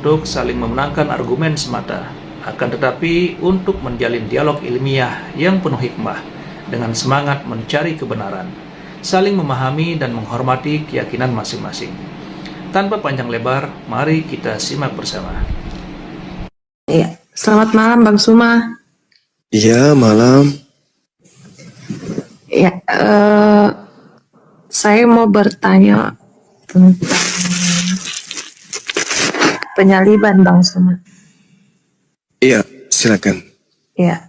untuk saling memenangkan argumen semata, akan tetapi untuk menjalin dialog ilmiah yang penuh hikmah dengan semangat mencari kebenaran, saling memahami dan menghormati keyakinan masing-masing. Tanpa panjang lebar, mari kita simak bersama. Iya, selamat malam Bang Suma. Iya, malam. Ya, saya mau bertanya tentang penyaliban Bang Suma. Iya, silakan. Ya,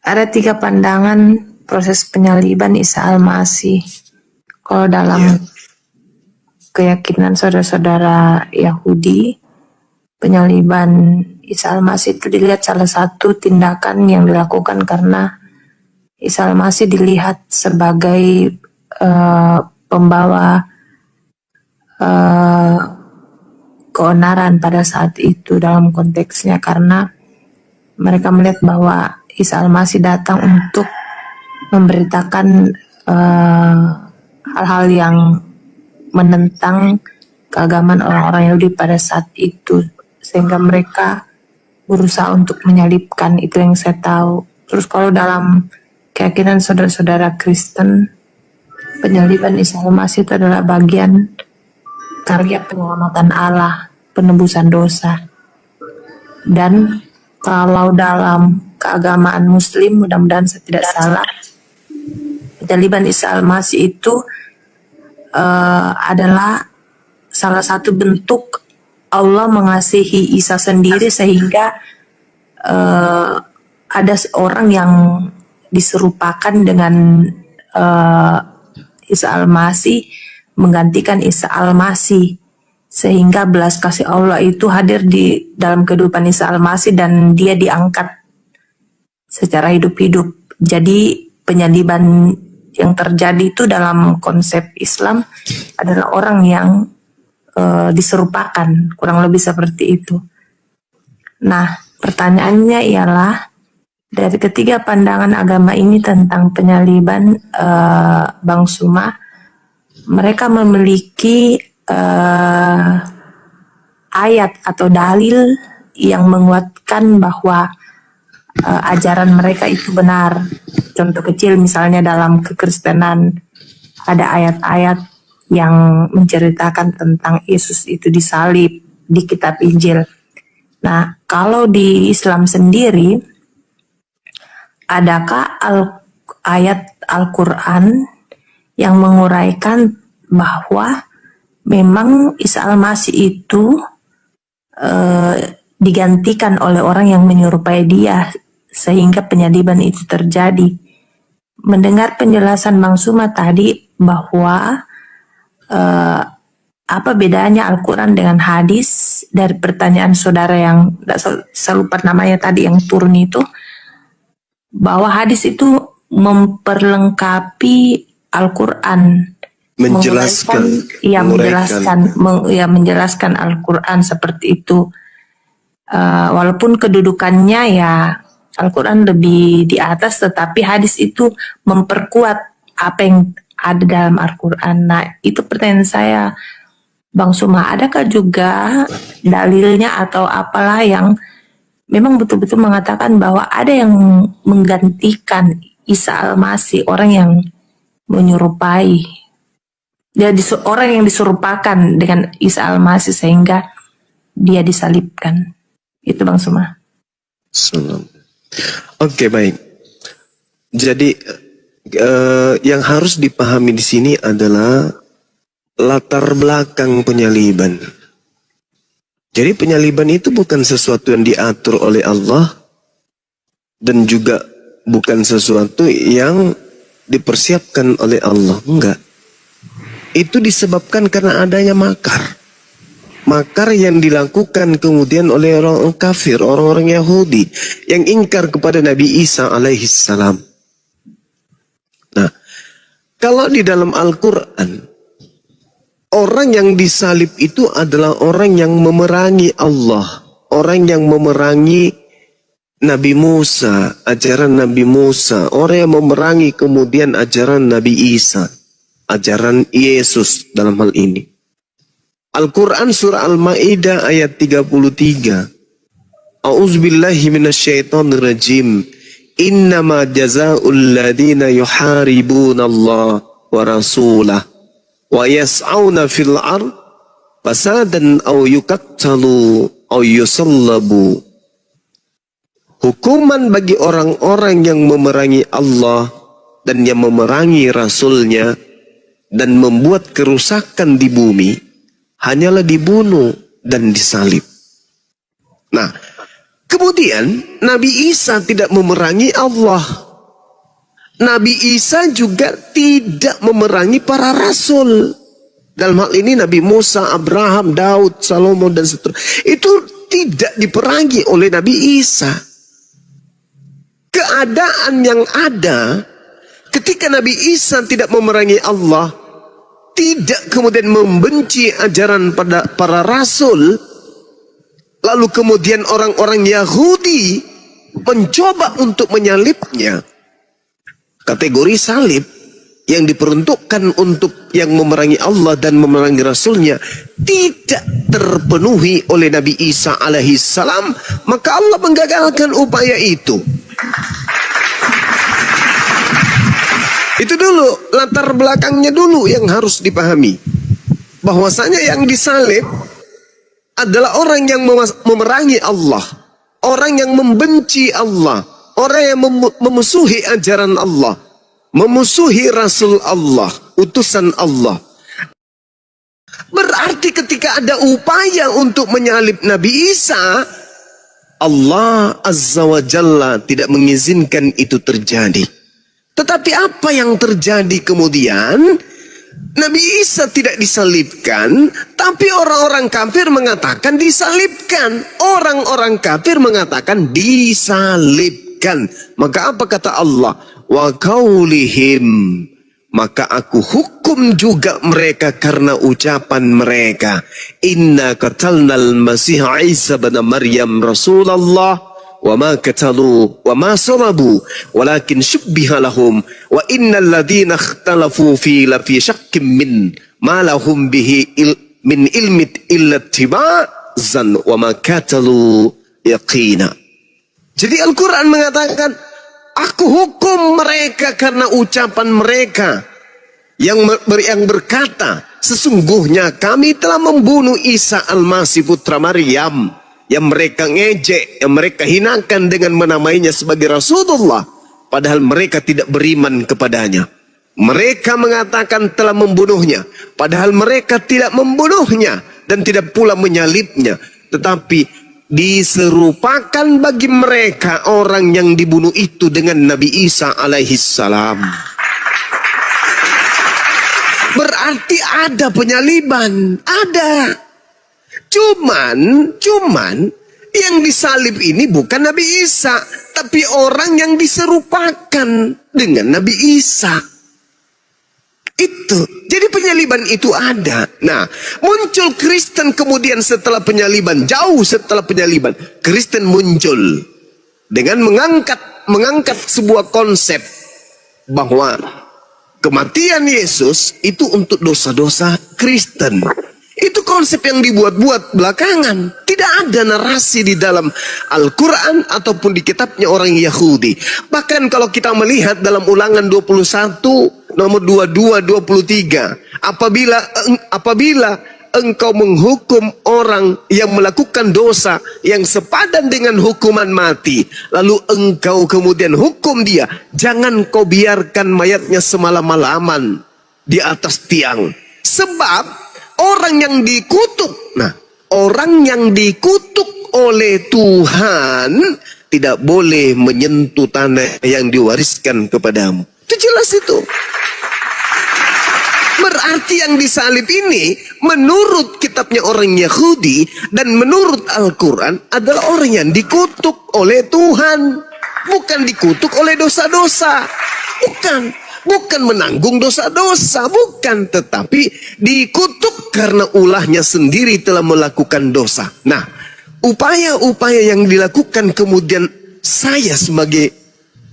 ada 3 pandangan proses penyaliban Isa Al-Masih. Kalau dalam keyakinan saudara-saudara Yahudi, penyaliban Isa Al-Masih itu dilihat salah satu tindakan yang dilakukan karena Isa Al-Masih dilihat sebagai pembawa keonaran pada saat itu dalam konteksnya, karena mereka melihat bahwa Isa Al-Masih datang untuk memberitakan hal-hal yang menentang keagamaan orang-orang Yahudi pada saat itu, sehingga mereka berusaha untuk menyalibkan. Itu yang saya tahu. Terus kalau dalam keyakinan saudara-saudara Kristen, penyaliban Isa Al-Masih itu adalah bagian karya penyelamatan Allah, penebusan dosa. Dan kalau dalam keagamaan Muslim, mudah-mudahan saya tidak salah, penyaliban Isa Al-Masih itu adalah salah satu bentuk Allah mengasihi Isa sendiri, sehingga ada seorang yang diserupakan dengan Isa Al-Masih menggantikan Isa Al-Masih, sehingga belas kasih Allah itu hadir di dalam kehidupan Isa Al-Masih dan dia diangkat secara hidup-hidup. Jadi penyaliban yang terjadi itu dalam konsep Islam adalah orang yang diserupakan, kurang lebih seperti itu. Nah, pertanyaannya ialah, dari ketiga pandangan agama ini tentang penyaliban, Bang Suma, mereka memiliki ayat atau dalil yang menguatkan bahwa ajaran mereka itu benar. Contoh kecil misalnya dalam kekristenan ada ayat-ayat yang menceritakan tentang Yesus itu disalib di kitab Injil. Nah, kalau di Islam sendiri, adakah ayat Al-Quran yang menguraikan bahwa memang Isa Al-Masih itu digantikan oleh orang yang menyerupai dia sehingga penyaliban itu terjadi? Mendengar penjelasan Bang Suma tadi bahwa apa bedanya Al-Quran dengan hadis, dari pertanyaan saudara yang saya lupa namanya tadi yang turun itu, bahwa hadis itu memperlengkapi Al-Quran, menjelaskan Al-Quran seperti itu. Walaupun kedudukannya ya Al-Quran lebih di atas, tetapi hadis itu memperkuat apa yang ada dalam Al-Quran. Nah, itu pertanyaan saya, Bang Suma, adakah juga dalilnya atau apalah yang memang betul-betul mengatakan bahwa ada yang menggantikan Isa Al-Masih, orang yang menyerupai, orang yang diserupakan dengan Isa Al-Masih sehingga dia disalibkan? Itu Bang Suma. Oke, baik. Jadi yang harus dipahami di sini adalah latar belakang penyaliban. Jadi penyaliban itu bukan sesuatu yang diatur oleh Allah dan juga bukan sesuatu yang dipersiapkan oleh Allah. Enggak. Itu disebabkan karena adanya makar. Makar yang dilakukan kemudian oleh orang kafir, orang-orang Yahudi yang ingkar kepada Nabi Isa alaihissalam. Nah, kalau di dalam Al-Quran, orang yang disalib itu adalah orang yang memerangi Allah, orang yang memerangi Nabi Musa, ajaran Nabi Musa, orang yang memerangi kemudian ajaran Nabi Isa, ajaran Yesus dalam hal ini. Al-Quran surah Al-Ma'idah ayat 33. A'udzubillahi minasyaitonirrajim. Innama jazaa'ul ladina yuharibuna Allah wa rasulah wa yas'auna fil ard fasadan aw yuqattalu aw yusallabu. Hukuman bagi orang-orang yang memerangi Allah dan yang memerangi Rasulnya dan membuat kerusakan di bumi hanyalah dibunuh dan disalib. Nah, kemudian Nabi Isa tidak memerangi Allah. Nabi Isa juga tidak memerangi para rasul. Dalam hal ini Nabi Musa, Abraham, Daud, Salomo dan seterusnya. Itu tidak diperangi oleh Nabi Isa. Keadaan yang ada ketika Nabi Isa tidak memerangi Allah, tidak kemudian membenci ajaran pada para rasul, lalu kemudian orang-orang Yahudi mencoba untuk menyalibnya. Kategori salib yang diperuntukkan untuk yang memerangi Allah dan memerangi Rasulnya tidak terpenuhi oleh Nabi Isa alaihissalam, maka Allah menggagalkan upaya itu. Itu dulu, latar belakangnya dulu yang harus dipahami. Bahwasanya yang disalib adalah orang yang memerangi Allah, orang yang membenci Allah, orang yang memusuhi ajaran Allah, memusuhi Rasul Allah, utusan Allah. Berarti ketika ada upaya untuk menyalib Nabi Isa, Allah Azza wa Jalla tidak mengizinkan itu terjadi. Tetapi apa yang terjadi kemudian? Nabi Isa tidak disalibkan, tapi orang-orang kafir mengatakan disalibkan. Orang-orang kafir mengatakan disalibkan. Maka apa kata Allah? Wa qaulihim, maka aku hukum juga mereka karena ucapan mereka. Inna qatalnal Masih Isa bin Maryam Rasulullah wa ma qatalu wa ma salabu walakin syubbiha lahum wa innal ladzina ikhtalafu fi la fi syakkim min ma lahum bihi min ilmi illa tibazan wa ma qatalu yaqina. Jadi Al-Quran mengatakan, aku hukum mereka karena ucapan mereka yang berkata, sesungguhnya kami telah membunuh Isa Al-Masih putra Maryam, yang mereka ngejek, yang mereka hinakan dengan menamainya sebagai Rasulullah, padahal mereka tidak beriman kepadanya. Mereka mengatakan telah membunuhnya, padahal mereka tidak membunuhnya dan tidak pula menyalibnya, tetapi diserupakan bagi mereka orang yang dibunuh itu dengan Nabi Isa alaihissalam. Berarti ada penyaliban, ada. Cuman yang disalib ini bukan Nabi Isa, tapi orang yang diserupakan dengan Nabi Isa. Itu. Jadi penyaliban itu ada. Nah, muncul Kristen kemudian setelah penyaliban, jauh setelah penyaliban, Kristen muncul dengan mengangkat sebuah konsep bahwa kematian Yesus itu untuk dosa-dosa Kristen. Itu konsep yang dibuat-buat belakangan. Tidak ada narasi di dalam Al-Quran ataupun di kitabnya orang Yahudi. Bahkan kalau kita melihat dalam Ulangan 21 nomor 22-23, apabila engkau menghukum orang yang melakukan dosa yang sepadan dengan hukuman mati, lalu engkau kemudian hukum dia, jangan kau biarkan mayatnya semalam-malaman di atas tiang. Sebab orang yang dikutuk, nah, orang yang dikutuk oleh Tuhan tidak boleh menyentuh tanah yang diwariskan kepadamu. Itu jelas itu. Berarti yang disalib ini menurut kitabnya orang Yahudi dan menurut Al-Quran adalah orang yang dikutuk oleh Tuhan. Bukan dikutuk oleh dosa-dosa. Bukan menanggung dosa-dosa, bukan, tetapi dikutuk karena ulahnya sendiri telah melakukan dosa. Nah, upaya-upaya yang dilakukan kemudian saya sebagai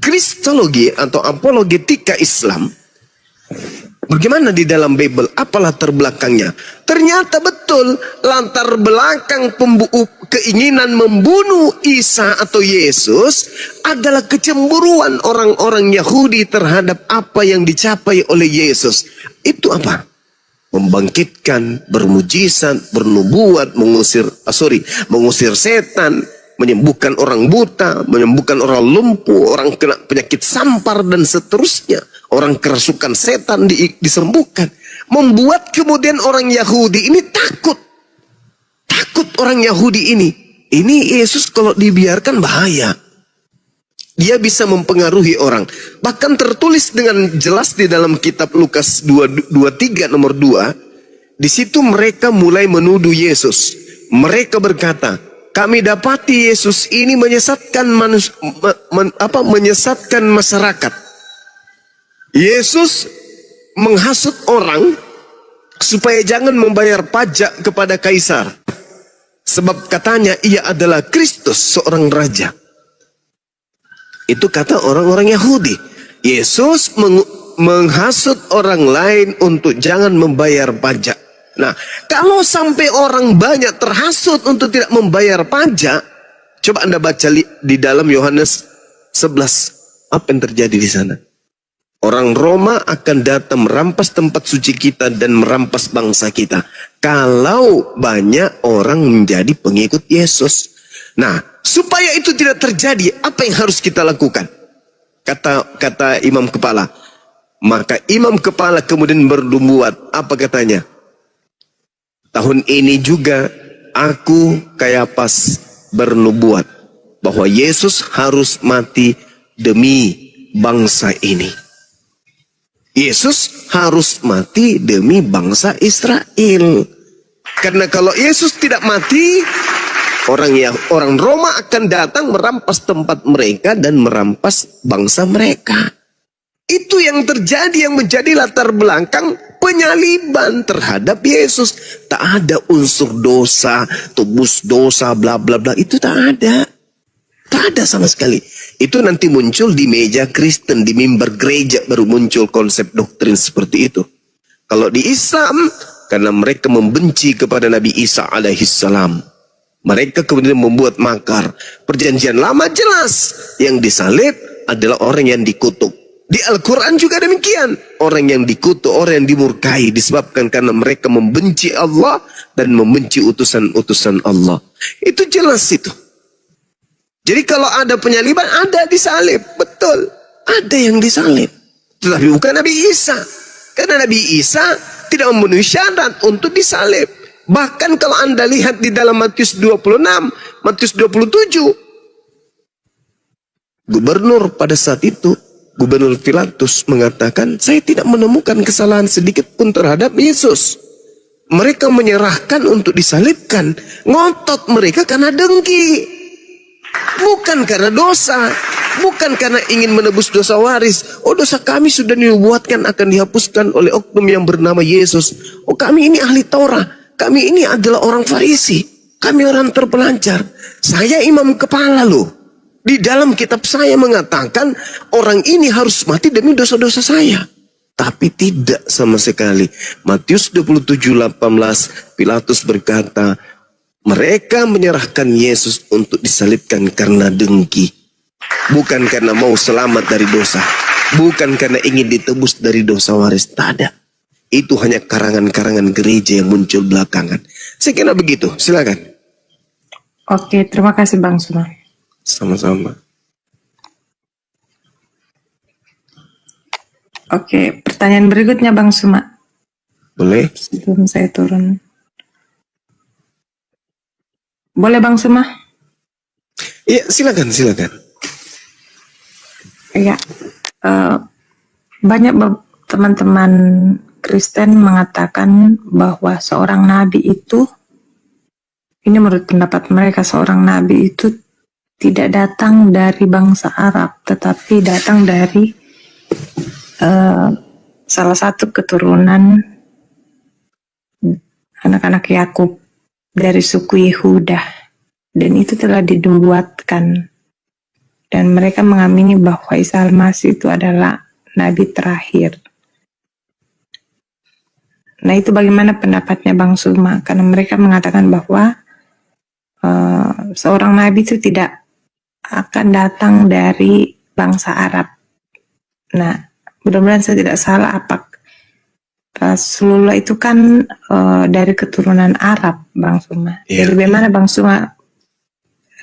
kristologi atau apologetika Islam Bagaimana di dalam Bible? Apa latar belakangnya? Ternyata betul latar belakang keinginan membunuh Isa atau Yesus adalah kecemburuan orang-orang Yahudi terhadap apa yang dicapai oleh Yesus. Itu apa? Membangkitkan, bermujizat, bernubuat, mengusir setan, menyembuhkan orang buta, menyembuhkan orang lumpuh, orang kena penyakit sampar dan seterusnya. Orang kerasukan setan disembuhkan. Membuat kemudian orang Yahudi ini takut. Takut orang Yahudi ini. Ini Yesus kalau dibiarkan bahaya. Dia bisa mempengaruhi orang. Bahkan tertulis dengan jelas di dalam kitab Lukas 23 nomor 2. Di situ mereka mulai menuduh Yesus. Mereka berkata, kami dapati Yesus ini menyesatkan menyesatkan masyarakat. Yesus menghasut orang supaya jangan membayar pajak kepada kaisar. Sebab katanya ia adalah Kristus, seorang raja. Itu kata orang-orang Yahudi. Yesus menghasut orang lain untuk jangan membayar pajak. Nah, kalau sampai orang banyak terhasut untuk tidak membayar pajak, coba Anda baca di dalam Yohanes 11. Apa yang terjadi di sana? Orang Roma akan datang merampas tempat suci kita dan merampas bangsa kita. Kalau banyak orang menjadi pengikut Yesus. Nah, supaya itu tidak terjadi, apa yang harus kita lakukan? Kata imam kepala. Maka imam kepala kemudian bernubuat. Apa katanya? Tahun ini juga aku Kayapas bernubuat bahwa Yesus harus mati demi bangsa ini. Yesus harus mati demi bangsa Israel. Karena kalau Yesus tidak mati, orang Roma akan datang merampas tempat mereka dan merampas bangsa mereka. Itu yang terjadi, yang menjadi latar belakang penyaliban terhadap Yesus. Tak ada unsur dosa, tebus dosa, bla bla bla. Itu tak ada. Tak ada sama sekali. Itu nanti muncul di meja Kristen, di mimbar gereja baru muncul konsep doktrin seperti itu. Kalau di Islam, karena mereka membenci kepada Nabi Isa alaihissalam, mereka kemudian membuat makar. Perjanjian lama jelas, yang disalib adalah orang yang dikutuk. Di Al-Quran juga demikian. Orang yang dikutuk, orang yang dimurkai disebabkan karena mereka membenci Allah dan membenci utusan-utusan Allah. Itu jelas itu. Jadi kalau ada penyaliban, ada disalib. Betul. Ada yang disalib. Tetapi bukan Nabi Isa. Karena Nabi Isa tidak memenuhi syarat untuk disalib. Bahkan kalau Anda lihat di dalam Matius 26, Matius 27. Gubernur pada saat itu, Gubernur Pilatus mengatakan, saya tidak menemukan kesalahan sedikit pun terhadap Yesus. Mereka menyerahkan untuk disalibkan. Ngotot mereka karena dengki. Bukan karena dosa, bukan karena ingin menebus dosa waris. Oh, dosa kami sudah dinubuatkan akan dihapuskan oleh oknum yang bernama Yesus. Oh, kami ini ahli Taurat, kami ini adalah orang Farisi, kami orang terpelancar. Saya imam kepala loh. Di dalam kitab saya mengatakan orang ini harus mati demi dosa-dosa saya. Tapi tidak sama sekali. Matius 27:18, Pilatus berkata, mereka menyerahkan Yesus untuk disalibkan karena dengki. Bukan karena mau selamat dari dosa. Bukan karena ingin ditebus dari dosa waris. Tak ada. Itu hanya karangan-karangan gereja yang muncul belakangan. Saya kira begitu. Silakan. Oke, terima kasih Bang Suma. Sama-sama. Oke, pertanyaan berikutnya Bang Suma. Boleh? Sebelum saya turun. Boleh Bang Suma? Iya, silakan. Iya, banyak teman-teman Kristen mengatakan bahwa seorang nabi itu, ini menurut pendapat mereka, seorang nabi itu tidak datang dari bangsa Arab, tetapi datang dari salah satu keturunan anak-anak Yakub dari suku Yehuda, dan itu telah dinubuatkan, dan mereka mengamini bahwa Isa Al-Masih itu adalah nabi terakhir. Nah, itu bagaimana pendapatnya Bang Suma? Karena mereka mengatakan bahwa seorang nabi itu tidak akan datang dari bangsa Arab. Nah, mudah-mudahan saya tidak salah. Apa Rasulullah itu kan dari keturunan Arab, Bang Suma. Iya. Jadi bagaimana Bang Suma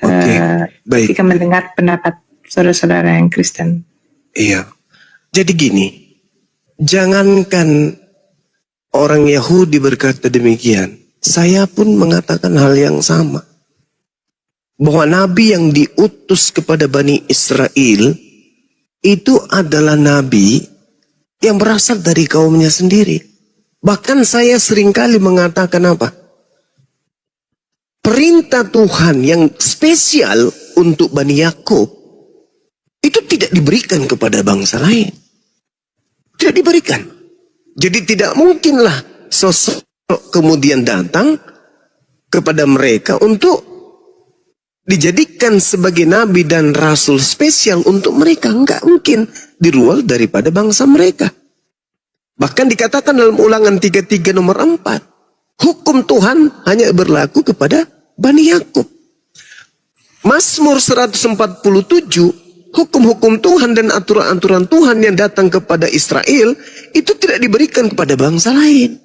Oke, baik. ketika mendengar pendapat saudara-saudara yang Kristen? Iya. Jadi gini, jangankan orang Yahudi berkata demikian, saya pun mengatakan hal yang sama. Bahwa nabi yang diutus kepada Bani Israel itu adalah nabi yang berasal dari kaumnya sendiri. Bahkan saya seringkali mengatakan apa? Perintah Tuhan yang spesial untuk Bani Yakub itu tidak diberikan kepada bangsa lain. Tidak diberikan. Jadi tidak mungkinlah sosok kemudian datang kepada mereka untuk dijadikan sebagai nabi dan rasul spesial untuk mereka. Enggak mungkin di luar daripada bangsa mereka. Bahkan dikatakan dalam Ulangan 33 nomor 4, hukum Tuhan hanya berlaku kepada Bani Yakub. Mazmur 147, hukum-hukum Tuhan dan aturan-aturan Tuhan yang datang kepada Israel itu tidak diberikan kepada bangsa lain.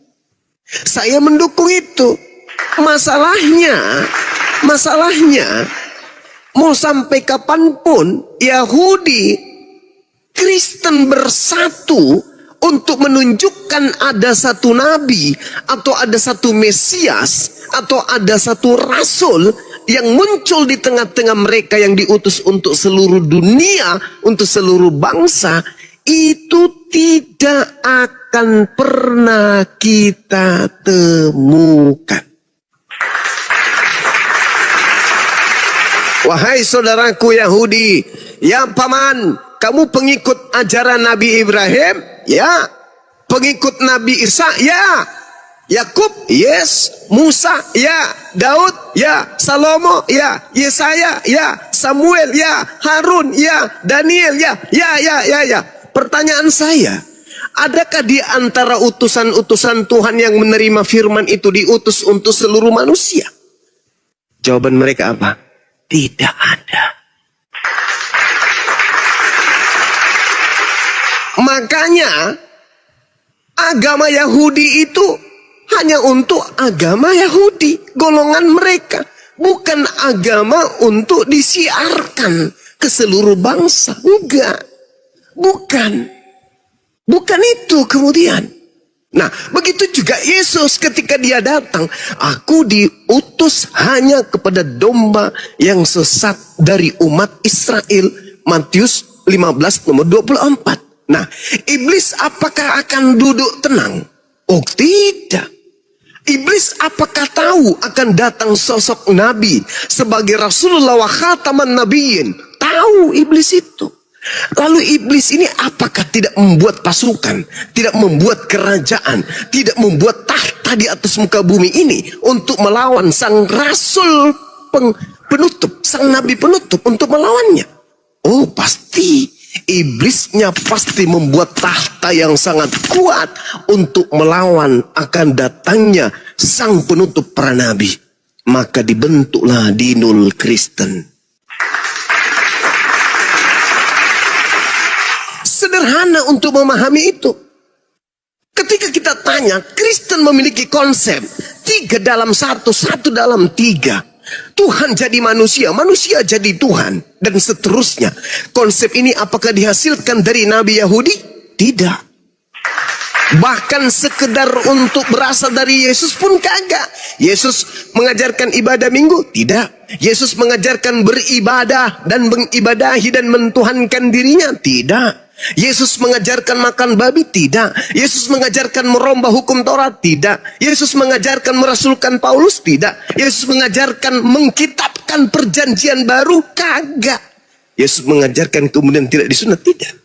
Saya mendukung itu. Masalahnya, mau sampai kapanpun Yahudi, Kristen bersatu untuk menunjukkan ada satu nabi, atau ada satu Mesias, atau ada satu rasul yang muncul di tengah-tengah mereka yang diutus untuk seluruh dunia, untuk seluruh bangsa, itu tidak akan pernah kita temukan. Wahai saudaraku Yahudi, ya paman, kamu pengikut ajaran Nabi Ibrahim? Ya. Pengikut Nabi Isa? Ya. Yakub? Yes. Musa? Ya. Daud? Ya. Salomo? Ya. Yesaya? Ya. Samuel? Ya. Harun? Ya. Daniel? Ya. Ya. Pertanyaan saya, adakah di antara utusan-utusan Tuhan yang menerima firman itu diutus untuk seluruh manusia? Jawaban mereka apa? Tidak ada. Makanya agama Yahudi itu hanya untuk agama Yahudi, golongan mereka, bukan agama untuk disiarkan ke seluruh bangsa. Enggak. Bukan itu kemudian. Nah, begitu juga Yesus ketika dia datang. Aku diutus hanya kepada domba yang sesat dari umat Israel. Matius 15 nomor 24. Nah, iblis apakah akan duduk tenang? Oh, tidak. Iblis apakah tahu akan datang sosok nabi sebagai Rasulullah wa khataman nabiyyin? Tahu iblis itu. Lalu iblis ini apakah tidak membuat pasukan, tidak membuat kerajaan, tidak membuat tahta di atas muka bumi ini untuk melawan sang rasul penutup, sang nabi penutup, untuk melawannya? Oh, pasti. Iblisnya pasti membuat tahta yang sangat kuat untuk melawan akan datangnya sang penutup para nabi. Maka dibentuklah dinul Kristen. Sederhana untuk memahami itu. Ketika kita tanya, Kristen memiliki konsep 3 dalam 1, 1 dalam 3. Tuhan jadi manusia, manusia jadi Tuhan, dan seterusnya. Konsep ini apakah dihasilkan dari Nabi Yahudi? Tidak. Bahkan sekedar untuk berasal dari Yesus pun kagak. Yesus mengajarkan ibadah minggu? Tidak. Yesus mengajarkan beribadah dan mengibadahi dan mentuhankan dirinya? Tidak. Yesus mengajarkan makan babi? Tidak. Yesus mengajarkan merombah hukum Taurat? Tidak. Yesus mengajarkan merasulkan Paulus? Tidak. Yesus mengajarkan mengkitabkan perjanjian baru? Kagak. Yesus mengajarkan kemudian tidak disunat? Tidak.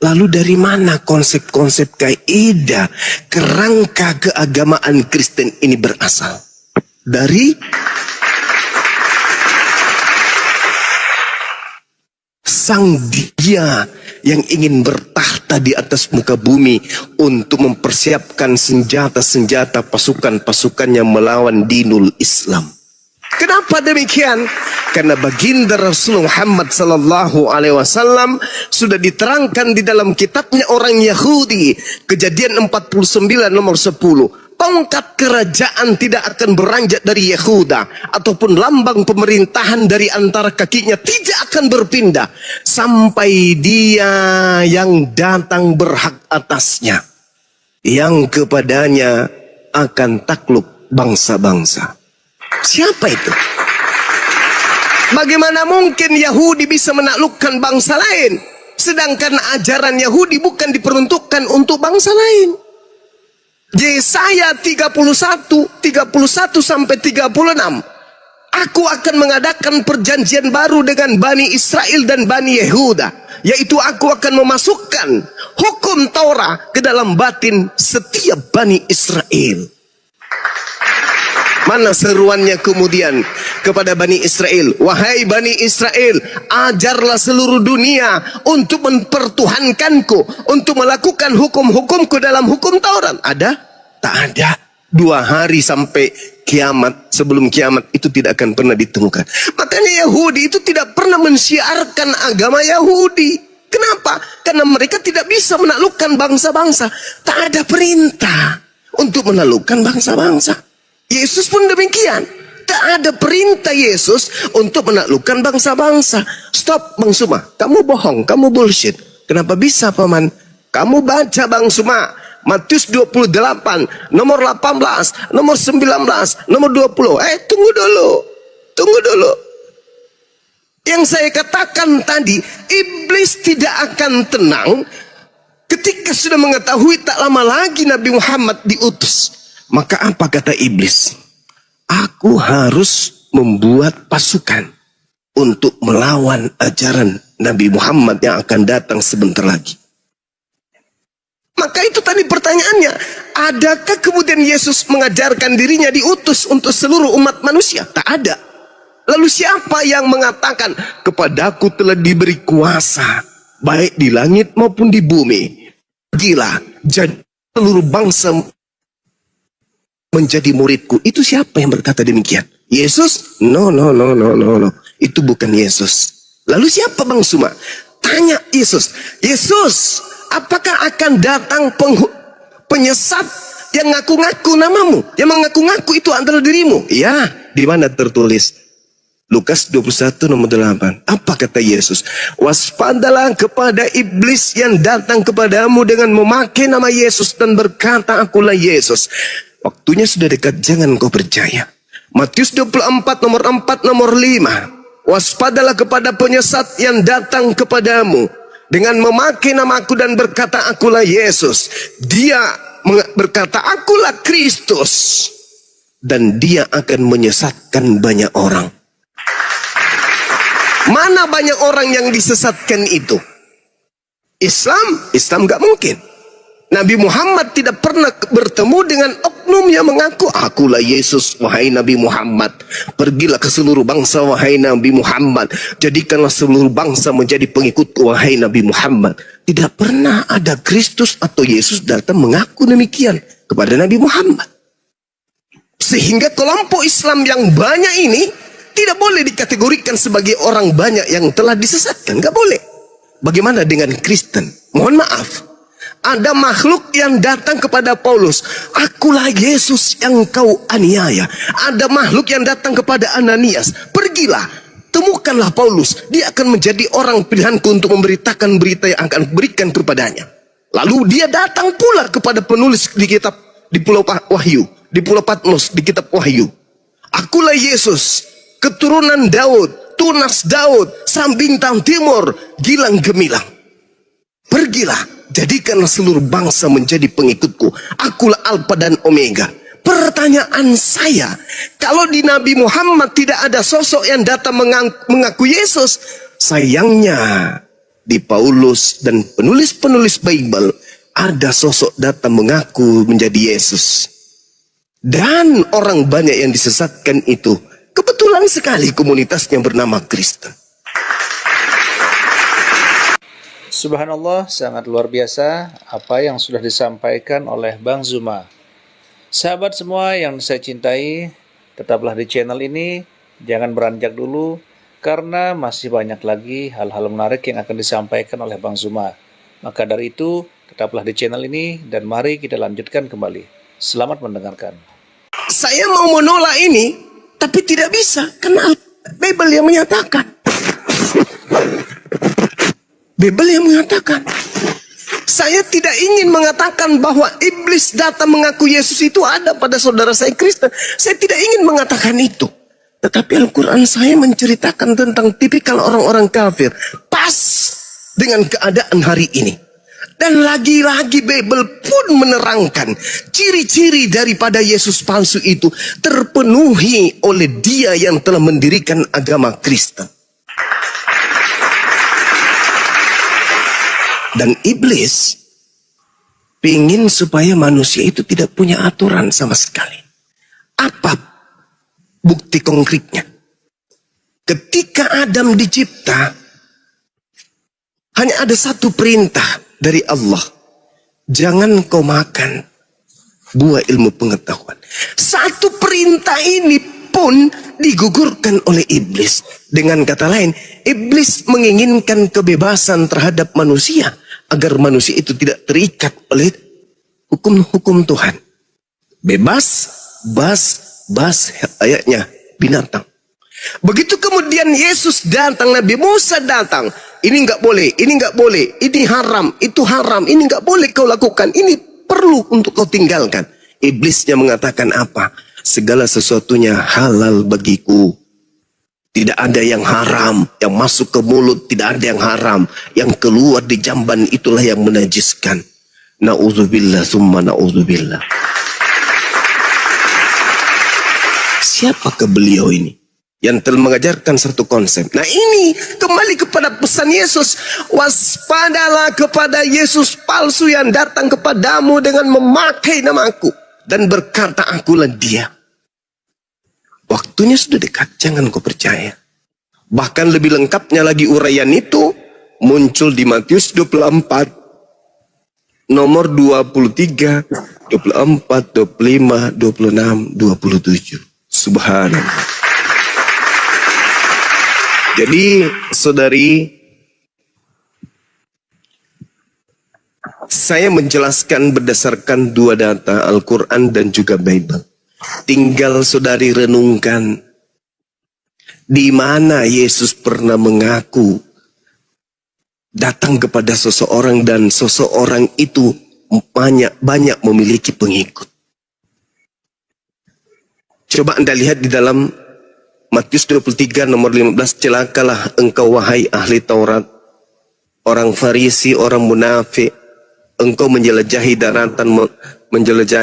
Lalu dari mana konsep-konsep kaidah kerangka keagamaan Kristen ini berasal? Dari sang dia yang ingin bertahta di atas muka bumi untuk mempersiapkan senjata-senjata pasukan-pasukannya melawan dinul Islam. Kenapa demikian? Karena baginda Rasulullah Muhammad sallallahu alaihi wasallam sudah diterangkan di dalam kitabnya orang Yahudi, Kejadian 49 nomor 10. Tongkat kerajaan tidak akan beranjak dari Yehuda, ataupun lambang pemerintahan dari antara kakinya tidak akan berpindah sampai dia yang datang berhak atasnya, yang kepadanya akan takluk bangsa-bangsa. Siapa itu? Bagaimana mungkin Yahudi bisa menaklukkan bangsa lain, sedangkan ajaran Yahudi bukan diperuntukkan untuk bangsa lain? Yesaya 31 sampai 36. Aku akan mengadakan perjanjian baru dengan Bani Israel dan Bani Yehuda, yaitu aku akan memasukkan hukum Taurat ke dalam batin setiap Bani Israel. Mana seruannya kemudian kepada Bani Israel? Wahai Bani Israel, ajarlah seluruh dunia untuk mempertuhankanku, untuk melakukan hukum-hukumku dalam hukum Taurat. Ada? Tak ada. 2 hari sampai kiamat, sebelum kiamat itu tidak akan pernah ditemukan. Makanya Yahudi itu tidak pernah mensiarkan agama Yahudi. Kenapa? Karena mereka tidak bisa menaklukkan bangsa-bangsa. Tak ada perintah untuk menaklukkan bangsa-bangsa. Yesus pun demikian. Tak ada perintah Yesus untuk menaklukkan bangsa-bangsa. Stop Bang Suma, kamu bohong, kamu bullshit. Kenapa bisa Paman? Kamu baca Bang Suma, Matius 28, nomor 18, nomor 19, nomor 20. Tunggu dulu. Yang saya katakan tadi, iblis tidak akan tenang ketika sudah mengetahui tak lama lagi Nabi Muhammad diutus. Maka apa kata iblis? Aku harus membuat pasukan untuk melawan ajaran Nabi Muhammad yang akan datang sebentar lagi. Maka itu tadi pertanyaannya, adakah kemudian Yesus mengajarkan dirinya diutus untuk seluruh umat manusia? Tak ada. Lalu siapa yang mengatakan, kepadaku telah diberi kuasa, baik di langit maupun di bumi. Pergilah, jadi seluruh bangsa menjadi muridku. Itu siapa yang berkata demikian? Yesus? No. Itu bukan Yesus. Lalu siapa Bang Suma? Tanya Yesus. Yesus, apakah akan datang penyesat yang ngaku-ngaku namamu? Yang mengaku-ngaku itu adalah dirimu? Ya, di mana tertulis? Lukas 21 nomor 8. Apa kata Yesus? Waspadalah kepada iblis yang datang kepadamu dengan memakai nama Yesus dan berkata, akulah Yesus. Waktunya sudah dekat, jangan kau percaya. Matius 24 nomor 4 nomor 5. Waspadalah kepada penyesat yang datang kepadamu dengan memakai namaku dan berkata, akulah Yesus. Dia berkata, akulah Kristus. Dan dia akan menyesatkan banyak orang. Mana banyak orang yang disesatkan itu? Islam gak mungkin. Nabi Muhammad tidak pernah bertemu dengan oknum yang mengaku, akulah Yesus, wahai Nabi Muhammad. Pergilah ke seluruh bangsa, wahai Nabi Muhammad. Jadikanlah seluruh bangsa menjadi pengikutku, wahai Nabi Muhammad. Tidak pernah ada Kristus atau Yesus datang mengaku demikian kepada Nabi Muhammad. Sehingga kelompok Islam yang banyak ini tidak boleh dikategorikan sebagai orang banyak yang telah disesatkan. Gak boleh. Bagaimana dengan Kristen? Mohon maaf. Ada makhluk yang datang kepada Paulus, akulah Yesus yang kau aniaya. Ada makhluk yang datang kepada Ananias, pergilah, temukanlah Paulus, dia akan menjadi orang pilihanku untuk memberitakan berita yang akan berikan kepadanya. Lalu dia datang pula kepada penulis di kitab di Pulau Wahyu, di Pulau Patmos, di kitab Wahyu. Akulah Yesus, keturunan Daud, tunas Daud, sang bintang timur, gilang gemilang. Pergilah, jadikanlah seluruh bangsa menjadi pengikutku. Akulah Alfa dan Omega. Pertanyaan saya, kalau di Nabi Muhammad tidak ada sosok yang datang mengaku Yesus, sayangnya di Paulus dan penulis-penulis Bible ada sosok datang mengaku menjadi Yesus. Dan orang banyak yang disesatkan itu kebetulan sekali komunitasnya bernama Kristen. Subhanallah, sangat luar biasa apa yang sudah disampaikan oleh Bang Zuma. Sahabat semua yang saya cintai, tetaplah di channel ini, jangan beranjak dulu, karena masih banyak lagi hal-hal menarik yang akan disampaikan oleh Bang Zuma. Maka dari itu, tetaplah di channel ini, dan mari kita lanjutkan kembali. Selamat mendengarkan. Saya mau menolak ini, tapi tidak bisa, karena Bible yang menyatakan. Bible yang mengatakan. Saya tidak ingin mengatakan bahwa iblis datang mengaku Yesus itu ada pada saudara saya Kristen. Saya tidak ingin mengatakan itu. Tetapi Al-Quran saya menceritakan tentang tipikal orang-orang kafir. Pas dengan keadaan hari ini. Dan lagi-lagi Bible pun menerangkan ciri-ciri daripada Yesus palsu itu terpenuhi oleh dia yang telah mendirikan agama Kristen. Dan iblis ingin supaya manusia itu tidak punya aturan sama sekali. Apa bukti konkretnya? Ketika Adam dicipta, hanya ada satu perintah dari Allah. Jangan kau makan buah ilmu pengetahuan. Satu perintah ini pun digugurkan oleh iblis. Dengan kata lain, iblis menginginkan kebebasan terhadap manusia agar manusia itu tidak terikat oleh hukum-hukum Tuhan. Bebas, bas ayatnya binatang. Begitu kemudian Yesus datang, Nabi Musa datang. Ini enggak boleh, ini enggak boleh, ini haram, itu haram, ini enggak boleh kau lakukan, ini perlu untuk kau tinggalkan. Iblisnya mengatakan apa? Segala sesuatunya halal bagiku. Tidak ada yang haram, yang masuk ke mulut tidak ada yang haram, yang keluar di jamban itulah yang menajiskan. Na'udzubillah summa na'udzubillah. Siapakah beliau ini yang telah mengajarkan satu konsep? Nah, ini kembali kepada pesan Yesus. Waspadalah kepada Yesus palsu yang datang kepadamu dengan memakai namaku dan berkata akulah dia. Waktunya sudah dekat, jangan kau percaya. Bahkan lebih lengkapnya lagi uraian itu muncul di Matius 24 nomor 23, 24, 25, 26, 27. Subhanallah. Jadi saudari, saya menjelaskan berdasarkan dua data, Al-Quran dan juga Bible. Tinggal saudari renungkan di mana Yesus pernah mengaku datang kepada seseorang dan seseorang itu banyak memiliki pengikut. Coba Anda lihat di dalam Matius 23 nomor 15, celakalah engkau wahai ahli Taurat, orang Farisi, orang munafik, engkau menjelajahi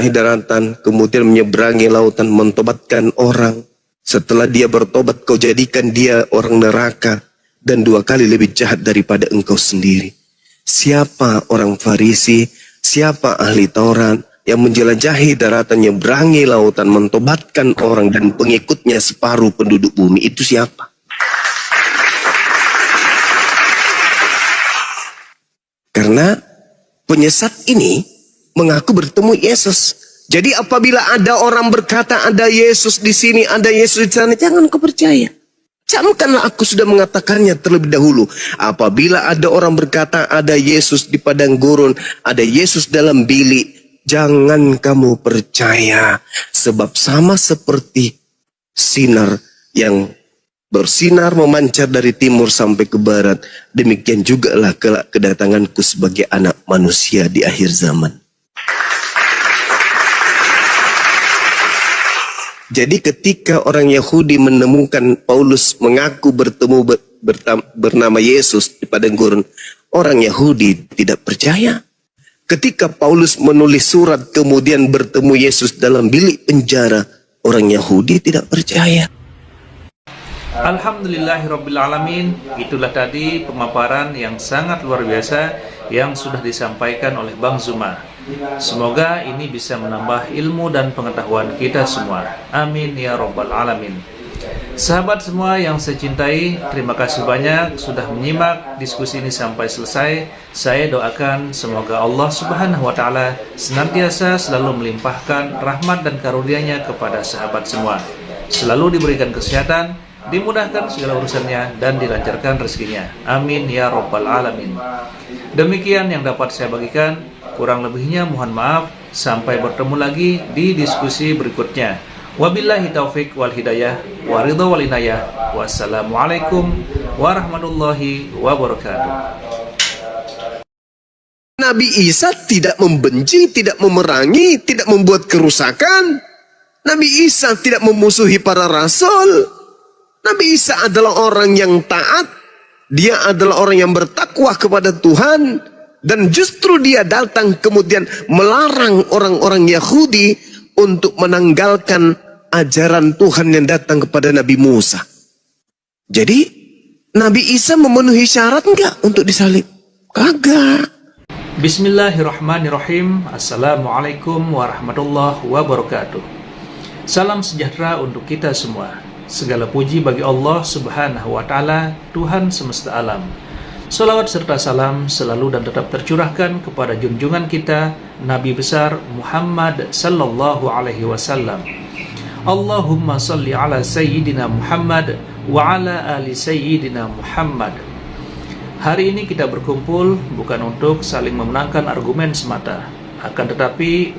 daratan, kemudian menyeberangi lautan, mentobatkan orang. Setelah dia bertobat, kau jadikan dia orang neraka dan 2 kali lebih jahat daripada engkau sendiri. Siapa orang Farisi, siapa ahli Taurat yang menjelajahi daratan, menyeberangi lautan, mentobatkan orang dan pengikutnya separuh penduduk bumi? Itu siapa? Karena penyesat ini mengaku bertemu Yesus. Jadi apabila ada orang berkata ada Yesus di sini, ada Yesus di sana, jangan kau percaya. Camkanlah aku sudah mengatakannya terlebih dahulu. Apabila ada orang berkata ada Yesus di padang gurun, ada Yesus dalam bilik, jangan kamu percaya. Sebab sama seperti sinar yang bersinar memancar dari timur sampai ke barat, demikian jugalah kelak kedatanganku sebagai anak manusia di akhir zaman. Jadi ketika orang Yahudi menemukan Paulus mengaku bertemu bernama Yesus di padang gurun, orang Yahudi tidak percaya. Ketika Paulus menulis surat kemudian bertemu Yesus dalam bilik penjara, orang Yahudi tidak percaya. Alhamdulillahirrabbilalamin. Itulah tadi pemaparan yang sangat luar biasa yang sudah disampaikan oleh Bang Zuma. Semoga ini bisa menambah ilmu dan pengetahuan kita semua. Amin ya rabbal alamin. Sahabat semua yang saya cintai, terima kasih banyak sudah menyimak diskusi ini sampai selesai. Saya doakan semoga Allah Subhanahu wa Ta'ala senantiasa selalu melimpahkan rahmat dan karunia-Nya kepada sahabat semua. Selalu diberikan kesehatan, dimudahkan segala urusannya, dan dilancarkan rezekinya. Amin ya Rabbal Alamin. Demikian yang dapat saya bagikan. Kurang lebihnya mohon maaf. Sampai bertemu lagi di diskusi berikutnya. Wabillahi taufik wal hidayah wa ridha wal inayah. Wassalamualaikum warahmatullahi wabarakatuh. Nabi Isa tidak membenci, tidak memerangi, tidak membuat kerusakan. Nabi Isa tidak memusuhi para rasul. Nabi Isa adalah orang yang taat. Dia adalah orang yang bertakwa kepada Tuhan. Dan justru dia datang kemudian melarang orang-orang Yahudi untuk menanggalkan ajaran Tuhan yang datang kepada Nabi Musa. Jadi, Nabi Isa memenuhi syarat enggak untuk disalib? Kagak. Bismillahirrahmanirrahim. Assalamualaikum warahmatullahi wabarakatuh. Salam sejahtera untuk kita semua. Segala puji bagi Allah Subhanahu wa Ta'ala, Tuhan semesta alam. Salawat serta salam selalu dan tetap tercurahkan kepada junjungan kita Nabi besar Muhammad sallallahu alaihi wasallam. Allahumma salli ala Sayyidina Muhammad wa ala ali Sayyidina Muhammad. Hari ini kita berkumpul bukan untuk saling memenangkan argumen semata, akan tetapi